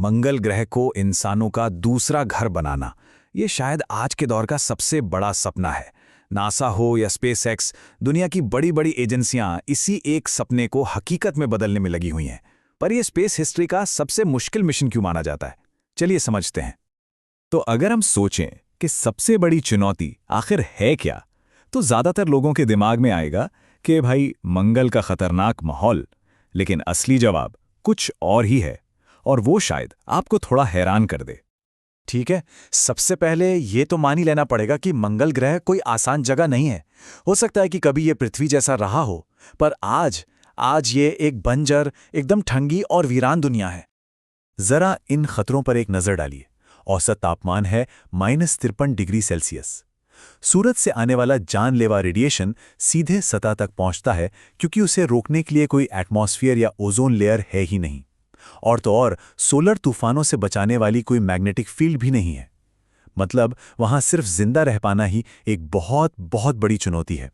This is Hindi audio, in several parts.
मंगल ग्रह को इंसानों का दूसरा घर बनाना, ये शायद आज के दौर का सबसे बड़ा सपना है। नासा हो या स्पेसएक्स, दुनिया की बड़ी बड़ी एजेंसियां इसी एक सपने को हकीकत में बदलने में लगी हुई हैं। पर यह स्पेस हिस्ट्री का सबसे मुश्किल मिशन क्यों माना जाता है, चलिए समझते हैं। तो अगर हम सोचें कि सबसे बड़ी चुनौती आखिर है क्या, तो ज़्यादातर लोगों के दिमाग में आएगा कि भाई मंगल का खतरनाक माहौल। लेकिन असली जवाब कुछ और ही है, और वो शायद आपको थोड़ा हैरान कर दे। ठीक है, सबसे पहले ये तो मान ही लेना पड़ेगा कि मंगल ग्रह कोई आसान जगह नहीं है। हो सकता है कि कभी ये पृथ्वी जैसा रहा हो, पर आज ये एक बंजर, एकदम ठंडी और वीरान दुनिया है। जरा इन खतरों पर एक नजर डालिए। औसत तापमान है -53 डिग्री सेल्सियस। सूरज से आने वाला जानलेवा रेडिएशन सीधे सतह तक पहुंचता है, क्योंकि उसे रोकने के लिए कोई एटमॉस्फेयर या ओजोन लेयर है ही नहीं। और तो और सोलर तूफानों से बचाने वाली कोई मैग्नेटिक फील्ड भी नहीं है। मतलब वहां सिर्फ जिंदा रह पाना ही एक बहुत बहुत बड़ी चुनौती है।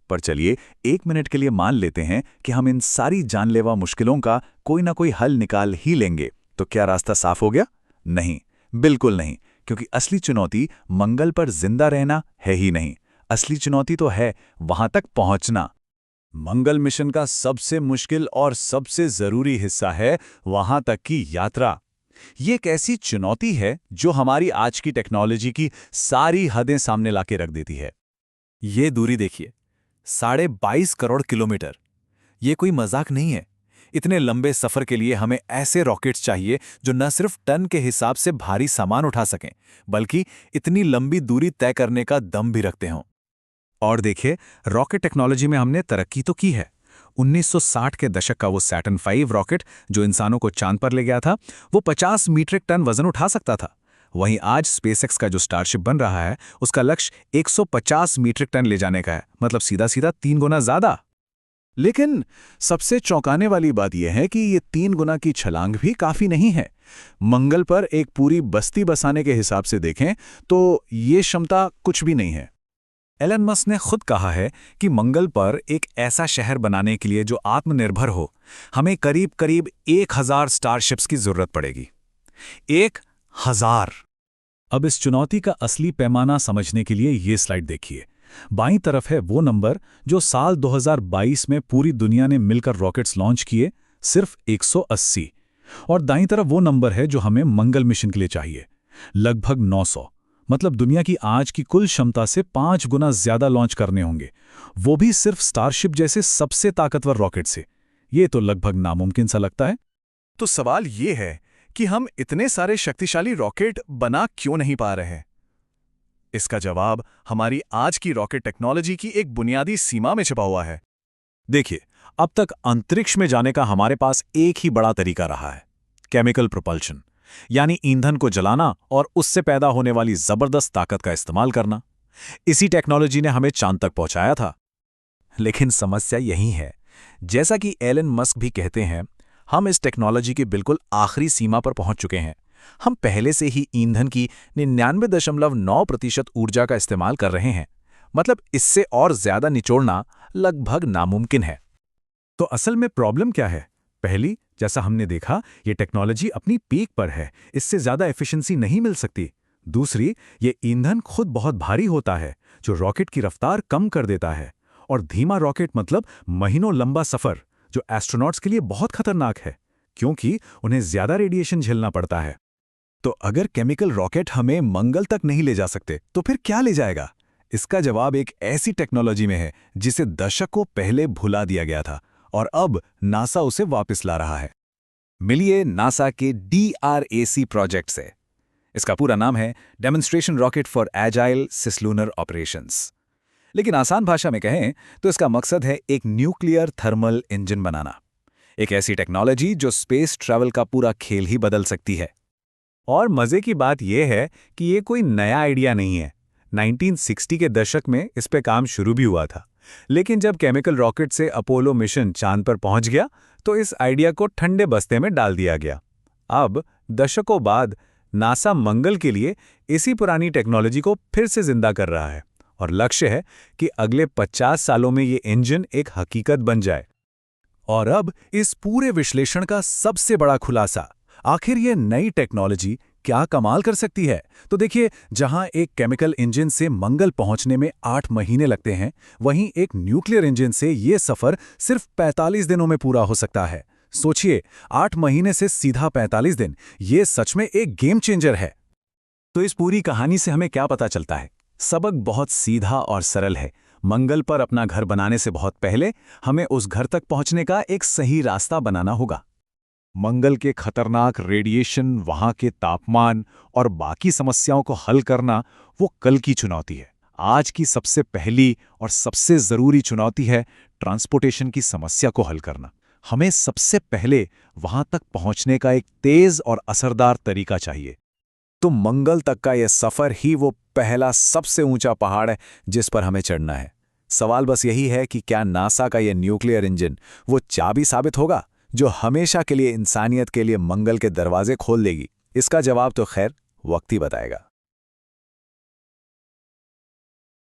पर चलिए 1 मिनट के लिए मान लेते हैं कि हम इन सारी जानलेवा मुश्किलों का कोई ना कोई हल निकाल ही लेंगे। तो क्या रास्ता साफ हो गया? नहीं, बिल्कुल नहीं, क्योंकि असली चुनौती मंगल पर जिंदा रहना है ही नहीं। असली चुनौती तो है वहां तक पहुंचना। मंगल मिशन का सबसे मुश्किल और सबसे जरूरी हिस्सा है वहां तक की यात्रा। ये एक ऐसी चुनौती है जो हमारी आज की टेक्नोलॉजी की सारी हदें सामने लाके रख देती है। ये दूरी देखिए, 22.5 करोड़ किलोमीटर। ये कोई मजाक नहीं है। इतने लंबे सफर के लिए हमें ऐसे रॉकेट्स चाहिए जो न सिर्फ टन के हिसाब से भारी सामान उठा सकें, बल्कि इतनी लंबी दूरी तय करने का दम भी रखते हों। और देखिए, रॉकेट टेक्नोलॉजी में हमने तरक्की तो की है। 1960 के दशक का वो सैटर्न 5 रॉकेट जो इंसानों को चांद पर ले गया था, वो 50 मीट्रिक टन वजन उठा सकता था। वहीं आज स्पेसएक्स का जो स्टारशिप बन रहा है, उसका लक्ष्य 150 मीट्रिक टन ले जाने का है, मतलब सीधा सीधा 3 गुना ज्यादा। लेकिन सबसे चौंकाने वाली बात यह है कि ये 3 गुना की छलांग भी काफी नहीं है। मंगल पर एक पूरी बस्ती बसाने के हिसाब से देखें तो ये क्षमता कुछ भी नहीं है। एलन मस्क ने खुद कहा है कि मंगल पर एक ऐसा शहर बनाने के लिए जो आत्मनिर्भर हो, हमें करीब करीब 1000 स्टारशिप्स की जरूरत पड़ेगी। 1000। अब इस चुनौती का असली पैमाना समझने के लिए ये स्लाइड देखिए। बाईं तरफ है वो नंबर जो साल 2022 में पूरी दुनिया ने मिलकर रॉकेट्स लॉन्च किए, सिर्फ 180। और दाईं तरफ वो नंबर है जो हमें मंगल मिशन के लिए चाहिए, लगभग 900। मतलब दुनिया की आज की कुल क्षमता से 5 गुना ज्यादा लॉन्च करने होंगे, वो भी सिर्फ स्टारशिप जैसे सबसे ताकतवर रॉकेट से। ये तो लगभग नामुमकिन सा लगता है। तो सवाल ये है कि हम इतने सारे शक्तिशाली रॉकेट बना क्यों नहीं पा रहे हैं? इसका जवाब हमारी आज की रॉकेट टेक्नोलॉजी की एक बुनियादी सीमा में छिपा हुआ है। देखिए, अब तक अंतरिक्ष में जाने का हमारे पास एक ही बड़ा तरीका रहा है, केमिकल प्रोपल्शन, यानी ईंधन को जलाना और उससे पैदा होने वाली जबरदस्त ताकत का इस्तेमाल करना। इसी टेक्नोलॉजी ने हमें चांद तक पहुंचाया था। लेकिन समस्या यही है, जैसा कि एलन मस्क भी कहते हैं, हम इस टेक्नोलॉजी की बिल्कुल आखिरी सीमा पर पहुंच चुके हैं। हम पहले से ही ईंधन की 99.9% ऊर्जा का इस्तेमाल कर रहे हैं। मतलब इससे और ज्यादा निचोड़ना लगभग नामुमकिन है। तो असल में प्रॉब्लम क्या है? पहली, जैसा हमने देखा, ये टेक्नोलॉजी अपनी पीक पर है, इससे ज्यादा एफिशिएंसी नहीं मिल सकती। दूसरी, ये ईंधन खुद बहुत भारी होता है, जो रॉकेट की रफ्तार कम कर देता है। और धीमा रॉकेट मतलब महीनों लंबा सफर, जो एस्ट्रोनॉट्स के लिए बहुत खतरनाक है, क्योंकि उन्हें ज्यादा रेडिएशन झेलना पड़ता है। तो अगर केमिकल रॉकेट हमें मंगल तक नहीं ले जा सकते, तो फिर क्या ले जाएगा? इसका जवाब एक ऐसी टेक्नोलॉजी में है जिसे दशकों पहले भुला दिया गया था, और अब नासा उसे वापस ला रहा है। मिलिए नासा के DRAC प्रोजेक्ट से। इसका पूरा नाम है demonstration rocket for agile cislunar operations. लेकिन आसान भाषा में कहें तो इसका मकसद है एक न्यूक्लियर थर्मल इंजन बनाना, एक ऐसी टेक्नोलॉजी जो स्पेस ट्रैवल का पूरा खेल ही बदल सकती है। और मजे की बात यह है कि ये कोई नया आइडिया नहीं है। 1960 के दशक में इस पे काम शुरू भी हुआ था, लेकिन जब केमिकल रॉकेट से अपोलो मिशन चांद पर पहुंच गया तो इस आइडिया को ठंडे बस्ते में डाल दिया गया। अब दशकों बाद नासा मंगल के लिए इसी पुरानी टेक्नोलॉजी को फिर से जिंदा कर रहा है, और लक्ष्य है कि अगले 50 सालों में ये इंजन एक हकीकत बन जाए। और अब इस पूरे विश्लेषण का सबसे बड़ा खुलासा, आखिर ये नई टेक्नोलॉजी क्या कमाल कर सकती है? तो देखिए, जहां एक केमिकल इंजन से मंगल पहुंचने में 8 महीने लगते हैं, वहीं एक न्यूक्लियर इंजन से ये सफर सिर्फ 45 दिनों में पूरा हो सकता है। सोचिए, 8 महीने से सीधा 45 दिन, ये सच में एक गेम चेंजर है। तो इस पूरी कहानी से हमें क्या पता चलता है? सबक बहुत सीधा और सरल है। मंगल पर अपना घर बनाने से बहुत पहले हमें उस घर तक पहुंचने का एक सही रास्ता बनाना होगा। मंगल के खतरनाक रेडिएशन, वहां के तापमान और बाकी समस्याओं को हल करना वो कल की चुनौती है। आज की सबसे पहली और सबसे जरूरी चुनौती है ट्रांसपोर्टेशन की समस्या को हल करना। हमें सबसे पहले वहां तक पहुंचने का एक तेज और असरदार तरीका चाहिए। तो मंगल तक का यह सफर ही वो पहला सबसे ऊंचा पहाड़ है जिस पर हमें चढ़ना है। सवाल बस यही है कि क्या नासा का यह न्यूक्लियर इंजन वो चाबी साबित होगा जो हमेशा के लिए इंसानियत के लिए मंगल के दरवाजे खोल देगी? इसका जवाब तो खैर वक्त ही बताएगा।